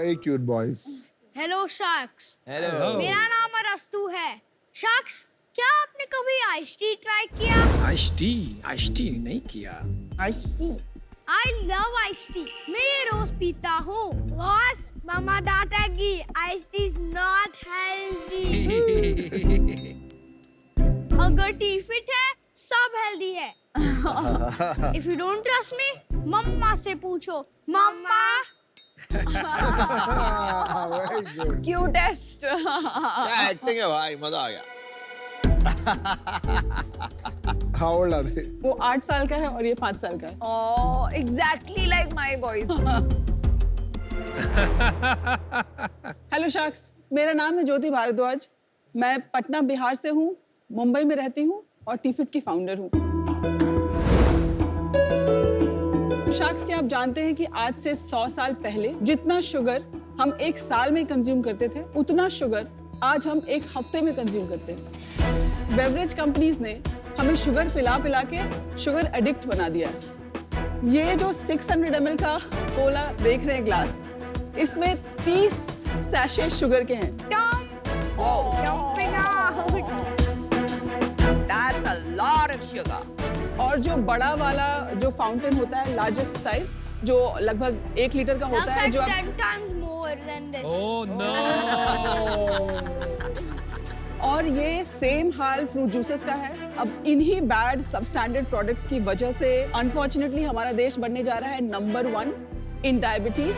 Very cute boys. Hello sharks. Hello. मेरा नाम अरस्तु है। शार्क्स, क्या आपने कभी आइस टी ट्राई किया? आइस टी नहीं किया। I love ice tea. मैं ये रोज पीता हूँ। बॉस, मामा डांटेगी। Ice tea is not healthy. अगर टी फिट है, सब हेल्दी है। If you don't trust me, मम्मा से पूछो। मम्मा। Very good. क्यूटेस्ट। क्या एक्टिंग है भाई, मजा आ गया। How old are they? वो 8 साल का है और ये 5 साल का है। Oh, exactly like my boys. Hello sharks, मेरा नाम है ज्योति भारद्वाज। मैं पटना बिहार से हूँ, मुंबई में रहती हूँ और टीफिट की फाउंडर हूँ। शार्क्स, क्या आप जानते हैं कि आज से 100 साल पहले जितना शुगर हम एक साल में कंज्यूम करते थे, उतना शुगर आज हम एक हफ्ते में कंज्यूम करते हैं। बेवरेज कंपनीज ने हमें शुगर पिला पिला के शुगर एडिक्ट बना दिया है। ये जो 600 ml का कोला देख रहे हैं ग्लास, इसमें 30 सैशे शुगर के हैं। That's a lot of sugar. और जो बड़ा वाला जो फाउंटेन होता है, लार्जेस्ट साइज, जो लगभग 1 लीटर का होता That's है, like जो 10 times more than this. Oh no! और ये सेम हाल फ्रूट जूसेस का है। अब इन्हीं बैड सबस्टैंडर्ड प्रोडक्ट्स की वजह से अनफॉर्चुनेटली हमारा देश बनने जा रहा है नंबर 1 इन डायबिटीज।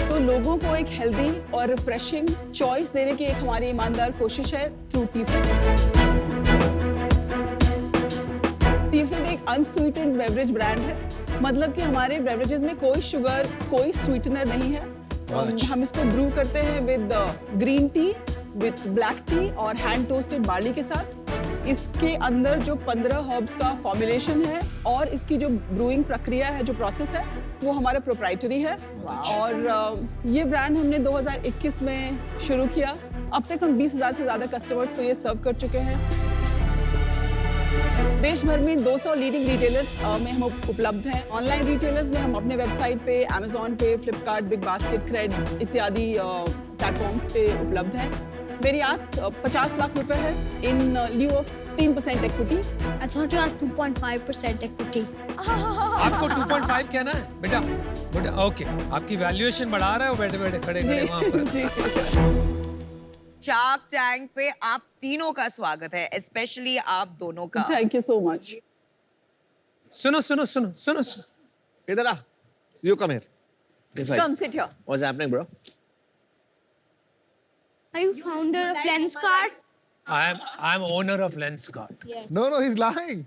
तो लोगों को एक हेल्दी और रिफ्रेशिंग चॉइस देने की एक हमारी ईमानदार कोशिश है थ्रू टीफिट। टीफिट एक अनस्वीटेंड बेवरेज ब्रांड है, मतलब कि हमारे बेवरेजेस में कोई शुगर, कोई स्वीटनर नहीं है। हम इसको ब्रू करते हैं with green tea, with black T और हैंड टोस्टेड बार्ली के साथ। इसके अंदर जो 15 हर्ब्स का फॉर्मुलेशन है और इसकी जो ब्रूइंग प्रक्रिया है, जो प्रोसेस है, वो हमारा प्रोप्राइटरी है। और ये ब्रांड हमने 2021 में शुरू किया। अब तक हम 20,000 से ज़्यादा कस्टमर्स को ये सर्व कर चुके हैं। देश भर में 200 लीडिंग रिटेलर्स में हम उपलब्ध हैं। ऑनलाइन रिटेलर्स में हम अपने वेबसाइट पे, अमेज़ॉन पे, फ्लिपकार्ट, बिग बास्केट, क्रेड इत्यादि प्लेटफॉर्म्स पे उपलब्ध हैं। मेरी आस्क 50 लाख रुपए है in lieu of 3% equity. I thought you had 2.5% equity. आपको 2.5 कहना है बेटा? बेटा ओके, आपकी वैल्यूएशन बढ़ा रहा है वो बैठे बैठे खड़े खड़े वहाँ पर। जी। शार्क टैंक पे आप तीनों का स्वागत है, स्पेशली आप दोनों का। Thank you so much. सुनो सुनो सुनो सुनो सुनो। इधर आ, you come here. Come sit here. What's happening, bro? Are you founder of Lenskart? I'm owner of Lenskart. No, he's lying.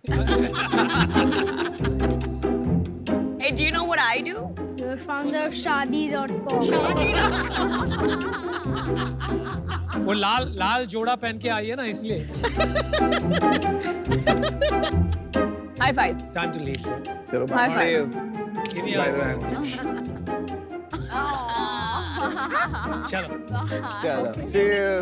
Hey, do you know what I do? You're founder of Shadi.com. वो लाल जोड़ा पहन के आई है ना इसलिए। High five. Time to leave. चलो, High see five. you. Give me Bye, a- bye. चलो। चलो, see you.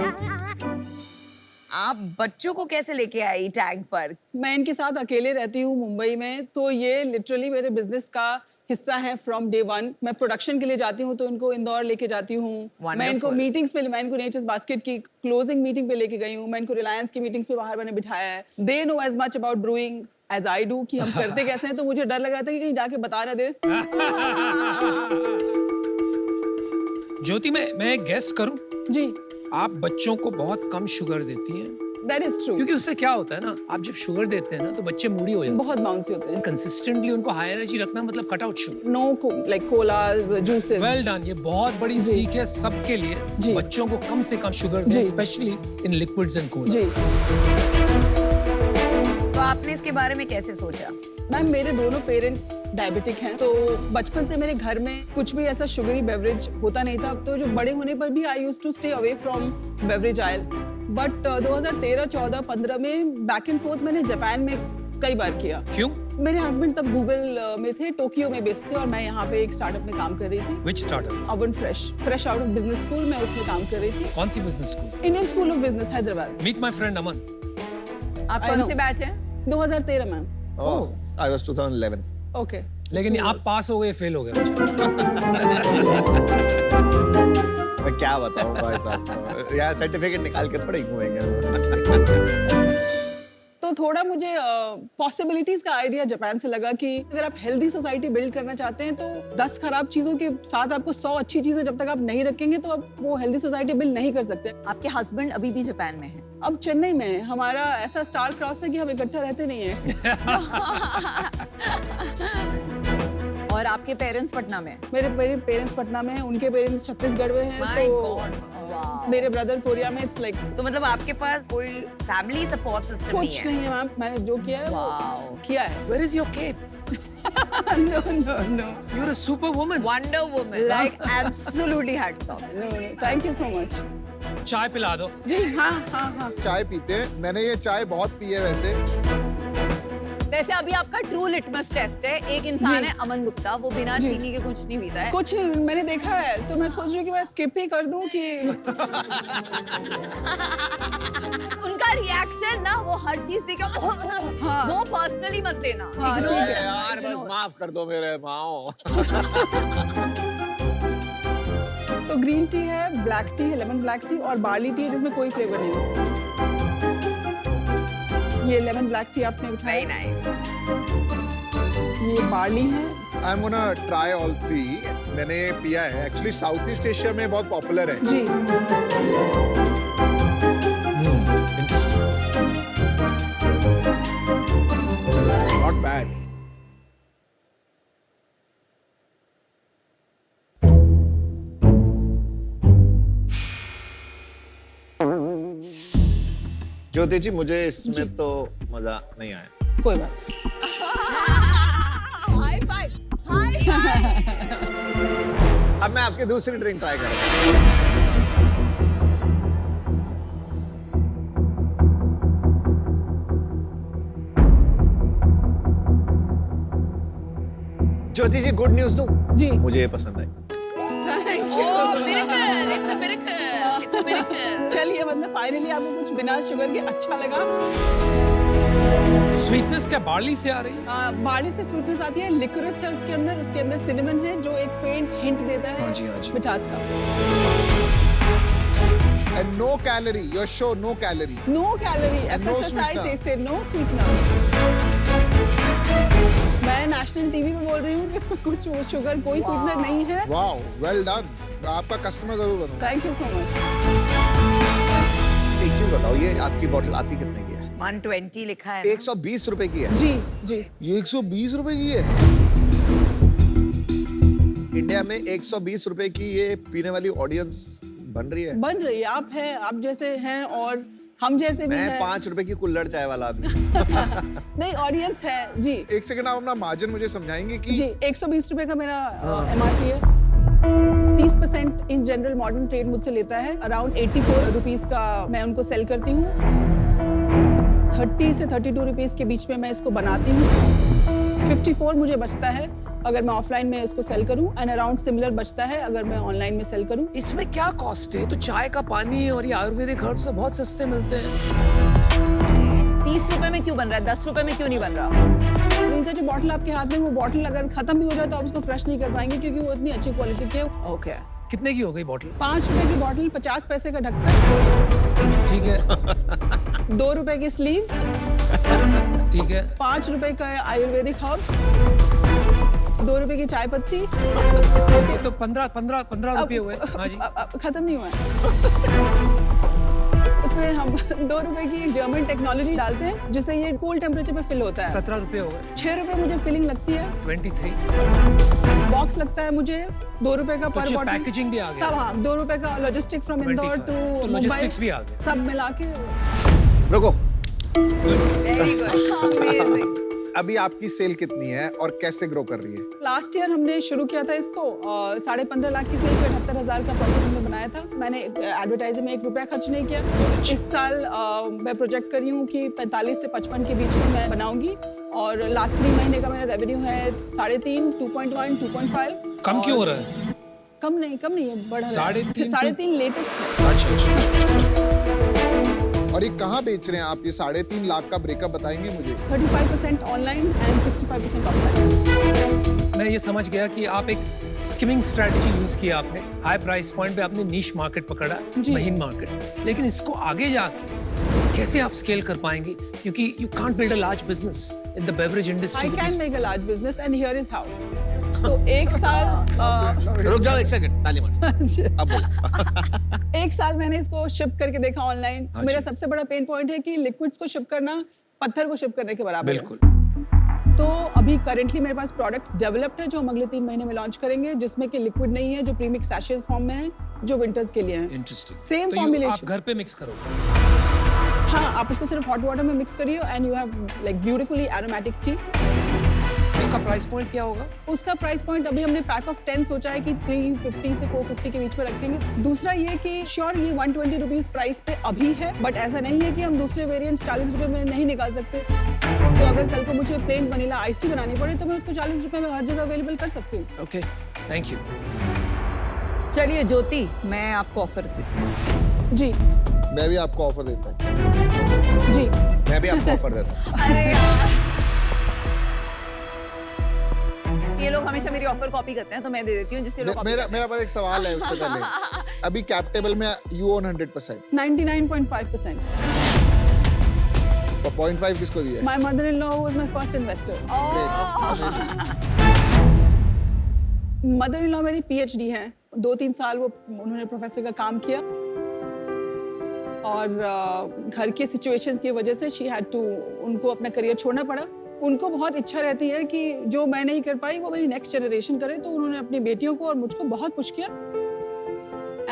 आप बच्चों को कैसे लेके आई टैंक पर? मैं इनके साथ अकेले रहती हूँ मुंबई में, तो ये लिटरली मेरे बिजनेस का हिस्सा है फ्रॉम डे 1। मैं प्रोडक्शन के लिए जाती हूँ तो इनको इंदौर लेके जाती हूँ। मैं इनको Wonderful. मीटिंग्स पे, मैं इनको नेचर्स बास्केट की क्लोजिंग मीटिंग पे लेके गई हूँ। मैं इनको रिलायंस की मीटिंग्स पे बाहर मैंने बिठाया है। They know as much about brewing as I do कि हम करते कैसे हैं, तो मुझे डर लगा था कि कहीं जाके बता ना दे। ज्योति, मैं गेस करूं, जी, आप बच्चों को बहुत कम शुगर देती हैं, दैट इज ट्रू। क्योंकि उससे क्या होता है ना, आप जब शुगर देते हैं ना तो बच्चे मूडी हो जाते बहुत बाउंसी होते हैं। हैं। कंसिस्टेंटली उनको हाई एनर्जी रखना मतलब cut out sugar. Know like collage, juices. Well done, ये बहुत बड़ी सीख है सबके लिए। जी। बच्चों को कम से कम शुगर दें, जी। स्पेशली इन लिक्विड्स एंड जी। कोलास। तो आपने इसके बारे में कैसे सोचा? मैम, मेरे दोनों पेरेंट्स डायबिटिक हैं, तो बचपन से मेरे घर में कुछ भी ऐसा शुगरी बेवरेज होता नहीं था। तो जो बड़े होने पर भी I used to stay away from beverage aisle. But 2013, 14, 15 में बैक एंड फोर्थ मैंने जापान में कई बार किया। क्यों? मेरे हस्बैंड तब गूगल में थे, टोक्यो में बेस्ड थे, और मैं यहाँ पे एक स्टार्टअप में काम कर रही थी। Which startup? अवन fresh out of business school, मैं उसमें काम कर रही थी। कौन सी business school? Indian School of Business Hyderabad. Meet my friend Aman. आप I कौन know. से बैच हैं? 2013 ma'am. Oh, I was 2011. Okay. लेकिन आप पास हो गए, फेल हो गए। बताऊं भाई साहब, यार सर्टिफिकेट निकाल के थोड़ी घूमेंगे। तो थोड़ा मुझे पॉसिबिलिटीज का आइडिया जापान से लगा कि अगर आप हेल्दी सोसाइटी बिल्ड करना चाहते हैं तो 10 खराब चीजों के साथ आपको 100 अच्छी चीजें जब तक आप नहीं रखेंगे तो आप वो हेल्दी सोसाइटी बिल्ड नहीं कर सकते। आपके हस्बैंड अभी भी जापान में हैं? अब चेन्नई में है। हमारा ऐसा स्टार क्रॉस है कि हम इकट्ठा रहते नहीं है। और आपके पेरेंट्स पटना में? मेरे पेरेंट्स पटना में हैं, उनके पेरेंट्स छत्तीसगढ़ में हैं। My तो God, wow. मेरे ब्रदर कोरिया में। इट्स लाइक तो मतलब आपके पास कोई फैमिली सपोर्ट सिस्टम नहीं कुछ है? नहीं है मैम। मैंने जो किया है Wow. वो किया है। Where is your cape? No, no, no. You're a superwoman. Wonder Woman, like absolutely hats off. No, no. Thank you so much. चाय पिला दो। जी हाँ हाँ हाँ। चाय पीते हैं, मैंने ये चाय बहुत पी है वैसे। वैसे अभी आपका ट्रू लिटमस टेस्ट है। एक इंसान जी। है अमन गुप्ता, वो बिना जी। चीनी के कुछ नहीं पीता है। कुछ नहीं, मैंने देखा है तो मैं सोच रही हूँ कि मैं स्किप ही कर दूं कि उनका रिएक्शन ना, वो हर चीज देखे हाँ। वो पर्सनली मत लेना। हाँ, Ignore ठीक it. है। यार बस माफ कर दो मेरे माओ। तो ग्रीन टी है, ब्लैक टी है, लेमन ब्लैक टी और बार्ली टी है जिसमें कोई फ्लेवर नहीं है। ये लेमन ब्लैक टी आपने Very उठाया, nice. ये बार्ली है। I am gonna try all 3। मैंने ये पिया है, एक्चुअली साउथ ईस्ट एशिया में बहुत पॉपुलर है। जी Interesting. Not bad. Jyoti ji मुझे इसमें तो मजा नहीं आया। कोई बात नहीं। High five. High five. अब मैं आपकी दूसरी ड्रिंक ट्राई करूंगा। ज्योति जी गुड न्यूज दूं? जी मुझे ये पसंद आई। Thank you. Oh, miracle. It's a miracle. It's a miracle. चलिए, मतलब फाइनली आपको कुछ बिना शुगर के अच्छा लगा। Sweetness क्या बार्ली से आ रही है? बार्ली से स्वीटनेस आती है, लिकोरिस है उसके अंदर सिनेमन है जो एक फेंट हिंट देता है हाँ जी। मिठास का। And no calorie, your show no calorie. No calorie, FSSI sweetener. Tested, no sweetener. मैं नेशनल टीवी पे बोल रही हूँ कि इसमें कुछ शुगर, कोई स्वीटनर नहीं है। Wow, well done. आपका कस्टमर जरूर बनूंगा। Thank you so much. एक चीज बताओ, ये आपकी बोतल आती कितने की है? 120 लिखा है ना? 120 रुपए की है। जी जी। ये 120 रुपए की है। इंडिया में 120 रुपए की ये पीने वाली ऑडियंस बन रही है। बन रही है। आप हैं, आप जैसे हैं और हम जैसे भी मैं हैं। 5 रुपए की कुल्हड़ चाय वाला आदमी। नहीं, ऑडियंस है जी। एक सेकंड, आप अपना मार्जिन मुझे समझाएंगे कि जी 120 रुपए का मेरा MRP है। 30% इन जनरल मॉडर्न ट्रेड मुझसे लेता है। अराउंड 84 रुपीस का मैं उनको सेल करती हूँ। 30 से 32 रुपीस के बीच में मैं इसको बनाती हूँ। 54 मुझे बचता है अगर मैं ऑफलाइन में इसको सेल करूं, एंड अराउंड सिमिलर बचता है अगर मैं ऑनलाइन में सेल करूं। इसमें क्या कॉस्ट है? तो चाय का पानी और ये आयुर्वेदिक हर्ब्स तो बहुत सस्ते मिलते हैं। 30 रुपए में क्यों बन रहा है? 10 रुपए में क्यों नहीं बन रहा? रीता, जो बॉटल आपके हाथ में, वो बॉटल अगर खत्म भी हो जाए तो आप उसको क्रश नहीं कर पाएंगे क्योंकि वो इतनी अच्छी क्वालिटी की है। ओके। कितने की हो गई बोतल? 5 रुपए की बॉटल, 50 पैसे का ढक्कन, ठीक है। 2 रुपए की स्लीव, ठीक है। 5 रुपए का आयुर्वेदिक हर्ब्स, 2 रुपए की चाय पत्ती। ये तो 15 रुपए हुए। हाँ जी। अब खत्म नहीं हुआ है। इसमें हम 2 रुपए की एक जर्मन टेक्नोलॉजी डालते हैं जिससे ये कूल टेम्परेचर पे फिल होता है। 17 रुपए हो गए। 6 रुपए मुझे फिलिंग लगती है। 23। बॉक्स लगता है मुझे 2 रुपए का पर कुछ बॉटल। पैकेजिंग भी आ गया। सब, हाँ, 2 रुपए का लॉजिस्टिक फ्रॉम इंदौर 25 टू तो मुंबई, logistics भी आ गए। सब मिला के। रुको, वेरी गुड, अमेजिंग। अभी आपकी सेल कितनी है और कैसे ग्रो कर रही है? लास्ट ईयर हमने शुरू किया था इसको 15.5 लाख की सेल पे 78,000 का प्रॉफिट हमने बनाया था। मैंने एडवर्टाइजिंग में 1 रुपया खर्च नहीं किया। इस साल मैं प्रोजेक्ट कर रही हूँ कि 45 से 55 के बीच में मैं बनाऊंगी, और लास्ट 3 महीने का मेरा रेवेन्यू है 3.5, 2.1, 2.5। कम क्यों हो रहा है? कम नहीं है, बढ़ रहा है। 3.5 3.5 लेटेस्ट है। अच्छा। और और ये कहाँ बेच रहे हैं आप? ये 3.5 लाख का ब्रेकअप बताएंगे मुझे? 35% ऑनलाइन एंड 65% ऑफलाइन। मैं ये समझ गया कि आप एक स्किमिंग स्ट्रेटजी यूज किया आपने, हाई प्राइस पॉइंट पे आपने नीश मार्केट पकड़ा, जी। महीन मार्केट, लेकिन इसको आगे जाके कैसे आप स्केल कर पाएंगे? क्योंकि you can't build a large business in the beverage industry. I can make a large business and here is how. तो एक साल रुक जाओ एक सेकंड, ताली मारो। अब बोलो। एक साल मैंने इसको शिप करके देखा ऑनलाइन। हाँ मेरा जी। सबसे बड़ा पेन पॉइंट है कि लिक्विड्स को शिप करना पत्थर को शिप करने के बराबर है। बिल्कुल। तो अभी करेंटली मेरे पास प्रोडक्ट्स डेवलप्ड है जो हम अगले 3 महीने में लॉन्च करेंगे, जिसमें कि लिक्विड नहीं है, जो प्रीमिक्स सैशेज फॉर्म में है, जो विंटर्स के लिए है। इंटरेस्टिंग। Same तो आप formulation। घर पे मिक्स करोगे? हाँ, आप उसको सिर्फ हॉट वाटर में मिक्स करिए and you have like beautifully aromatic T. उसका प्राइस पॉइंट क्या होगा? उसका प्राइस पॉइंट अभी हमने पैक ऑफ 10 सोचा है कि 350 से 450 के बीच में रखेंगे। दूसरा ये कि श्योर ये 120 रुपीस प्राइस पे अभी है, बट ऐसा नहीं है कि हम दूसरे वेरिएंट्स 40 रुपए में नहीं निकाल सकते। तो अगर कल को मुझे प्लेन वनीला आइस टी बनानी पड़े तो मैं उसको 40 रुपए में हर जगह अवेलेबल कर सकती हूँ। Okay, thank you. चलिए ज्योति, मैं आपको ऑफर देती हूँ। जी मैं भी आपको ऑफर देता हूँ। जी मैं भी आपको ऑफर देता हूँ। अरे यार, ये लोग हमेशा मेरी ऑफर कॉपी करते हैं तो मैं दे देती हूँ जिससे लोग copy मेरा करते हैं। मेरा पर एक सवाल है उससे पहले। अभी कैप टेबल में यू ओन 100%। 99.5%। तो 0.5 किसको दिया है? My mother-in-law was my first investor. Mother-in-law मेरी PhD हैं। 2-3 साल वो उन्होंने प्रोफेसर का काम किया और घर के सिचुएशंस की वजह से शी हैड टू, उनको अपना करियर छोड़ना पड़ा। उनको बहुत इच्छा रहती है कि जो मैं नहीं कर पाई वो मेरी नेक्स्ट जनरेशन करे, तो उन्होंने अपनी बेटियों को और मुझको बहुत पुश किया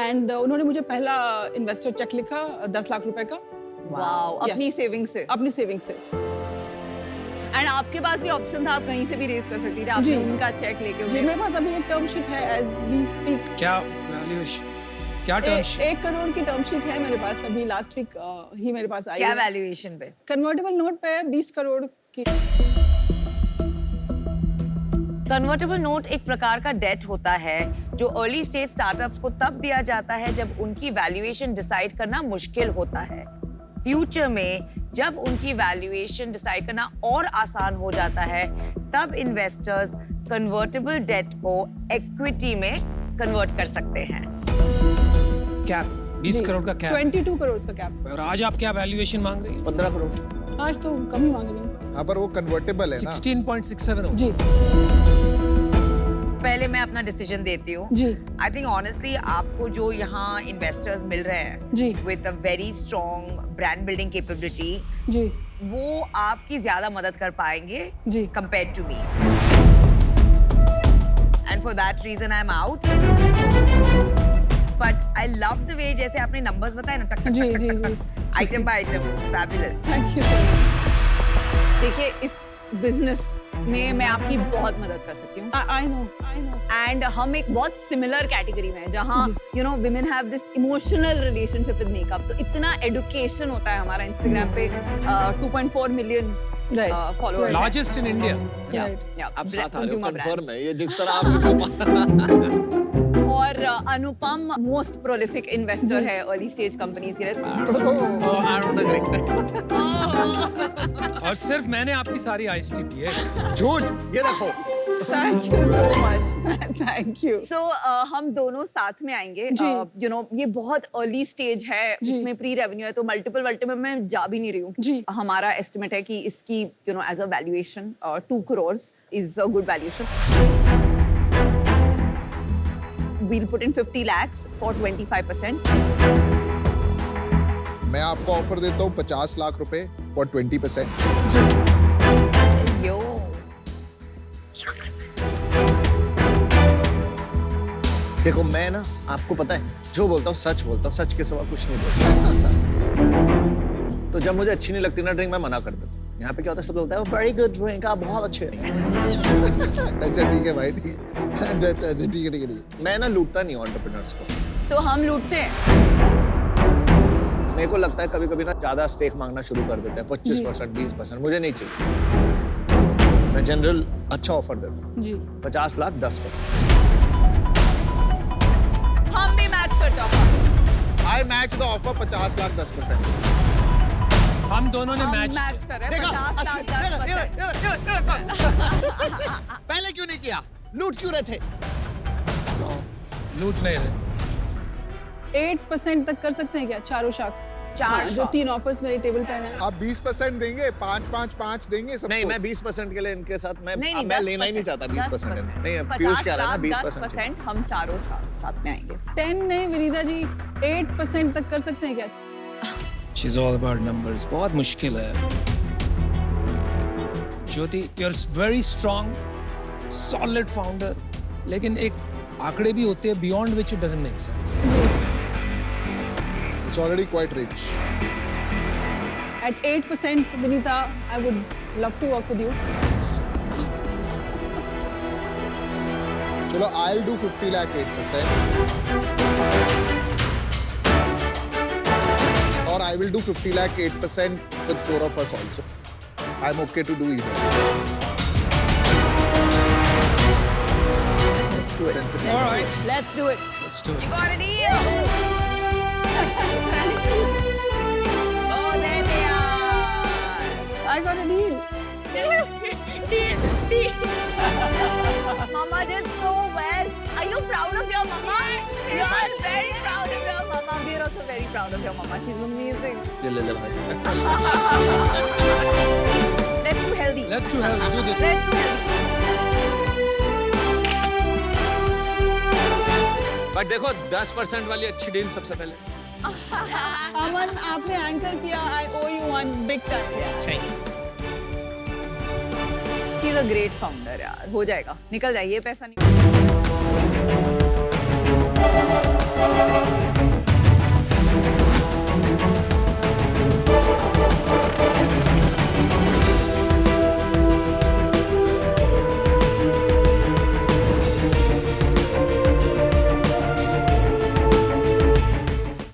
एंड उन्होंने मुझे पहला इन्वेस्टर चेक लिखा 10 लाख रुपए का वाओ, अपनी Yes. सेविंग से। अपनी सेविंग से। एंड आपके पास भी ऑप्शन था, आप कहीं से भी रेज कर सकती थी, आपने जी। उनका चेक लेके जी, मेरे पास अभी एक टर्म शीट है एज वी स्पीक। क्या वैल्यूएशन, क्या टर्म्स? 1 करोड़ की टर्म शीट है मेरे पास, अभी लास्ट वीक ही मेरे पास आई क्या है। वैल्यूएशन पे? कन्वर्टेबल नोट पे 20 करोड़ की। कन्वर्टेबल नोट एक प्रकार का डेट होता है जो अर्ली स्टेज स्टार्टअप्स को तब दिया जाता है जब उनकी वैल्यूएशन डिसाइड करना मुश्किल होता है। फ्यूचर में जब उनकी वैल्यूएशन डिसाइड करना और आसान हो जाता है, तब इन्वेस्टर्स कन्वर्टेबल डेट को इक्विटी में कन्वर्ट कर सकते हैं। कैप 20 करोड़ का कैप 22 करोड़ का कैप। और आज आप क्या वैल्यूएशन मांग रही हैं? 15 करोड़। आज तो कम ही मांग रही हूँ। हाँ, पर वो कन्वर्टेबल है ना। 16.67 हो। जी पहले मैं अपना डिसीजन देती हूँ। जी आई थिंक ऑनेस्टली आपको जो यहाँ इन्वेस्टर्स मिल रहे हैं जी with a very strong brand building capability, जी वो आपकी ज्यादा मदद कर पाएंगे जी compared to me. And for that reason I'm out. But I love the way जैसे आपने numbers बताए ना, टक टक जी, टक जी, टक जी। टक, item by item, fabulous. Thank you so much. देखिए इस बिजनेस में मैं आपकी बहुत मदद कर सकती हूँ। आई नो एंड हम एक बहुत सिमिलर कैटेगरी में हैं जहाँ you know women have this emotional relationship with makeup, तो इतना एडुकेशन होता है हमारा इंस्टाग्राम पे 2.4 million right followers. Largest in India. Right आप साथ आ रहे हो, Consumer कंफर्म brands. है ये जिस तरह आप इसको और अनुपम मोस्ट प्रोलिफिक इन्वेस्टर है अर्ली स्टेज कंपनीज के लिए। I don't agree. और सिर्फ मैंने आपकी सारी आइस टी पी है। झूठ, ये देखो। Thank you so much. Thank you. So हम दोनों साथ में आएंगे। जी। यू नो ये बहुत अर्ली स्टेज है, जी। इसमें प्री रेवेन्यू है, तो मल्टीपल में मैं जा भी नहीं रही हूँ। जी। हमारा एस्टिमेट है कि इसकी you know as a valuation 2 crore is a good valuation. We'll put in 50 lakhs for 25%. मैं आपको ऑफर देता हूँ 50 लाख रुपए फॉर 20%। Yo. देखो मैं ना, आपको पता है जो बोलता हूँ सच बोलता हूँ, सच के सिवा कुछ नहीं बोलता। तो जब मुझे अच्छी नहीं लगती ना ड्रिंक, मैं मना कर देता हूँ। यहाँ पे क्या होता है, सब बोलता है वेरी गुड ड्रिंक, आप बहुत अच्छे हैं। अच्छा ठीक है भाई, ठीक है। अच्छा ठीक है ठीक है। मैं ना लूटता नहीं हूँ एंटरप्रेन्योर्स को। तो हम लूटते हैं। मेरे को लगता है कभी कभी ना ज्यादा स्टेक मांगना शुरू कर देते हैं, 25%, 20%, मुझे नहीं चाहिए। मैं जनरल अच्छा ऑफर देता हूँ, जी 50 लाख 10%। हम भी मैच करते हैं। आई मैच द ऑफर 50 लाख 10%। हम दोनों ने मैच मैच कर रहे हैं देखा 50-60%। पहले क्यों नहीं किया? लूट क्यों रहे थे? लूट नहीं है 8% तक कर सकते हैं क्या चारों शख्स? चार जो shots। 3 ऑफर्स मेरे टेबल पे हैं। आप 20% देंगे 5 देंगे सबको नहीं, मैं 20% के लिए इनके साथ मैं नहीं, मैं लेना ही नहीं चाहता 20%। नहीं, पीयूष कह रहा है ना 20%। 10% हम चारों साथ में आएंगे। 10 नहीं विनीता जी, 8% तक कर सकते हैं क्या? She's all about numbers. बहुत मुश्किल है ज्योति, you're very strong, solid founder, लेकिन एक आंकड़े भी होते हैं beyond which it doesn't make sense. It's already quite rich At 8% Vinita, I would love to work with you. चलो आई विल डू 50 लाख 8% और I will do 50 lakh 8% with 4 of us also. I'm okay to do either. Let's do it. Sensitive. All right, Let's do it. let's do You it. got a deal. Oh, there they are. I got a deal. Mama did so well. Are you proud of your mama? You are very proud of your mama. We are also very proud of your mama. She's amazing. ले भाई। Let's do healthy. Let's do healthy. Do this. Let's do healthy. But देखो 10% वाली अच्छी deal सबसे पहले। अमन, आपने anchor किया, I owe you one big time. Thank you. She's a great founder यार. हो जाएगा. निकल जाइए पैसा नहीं.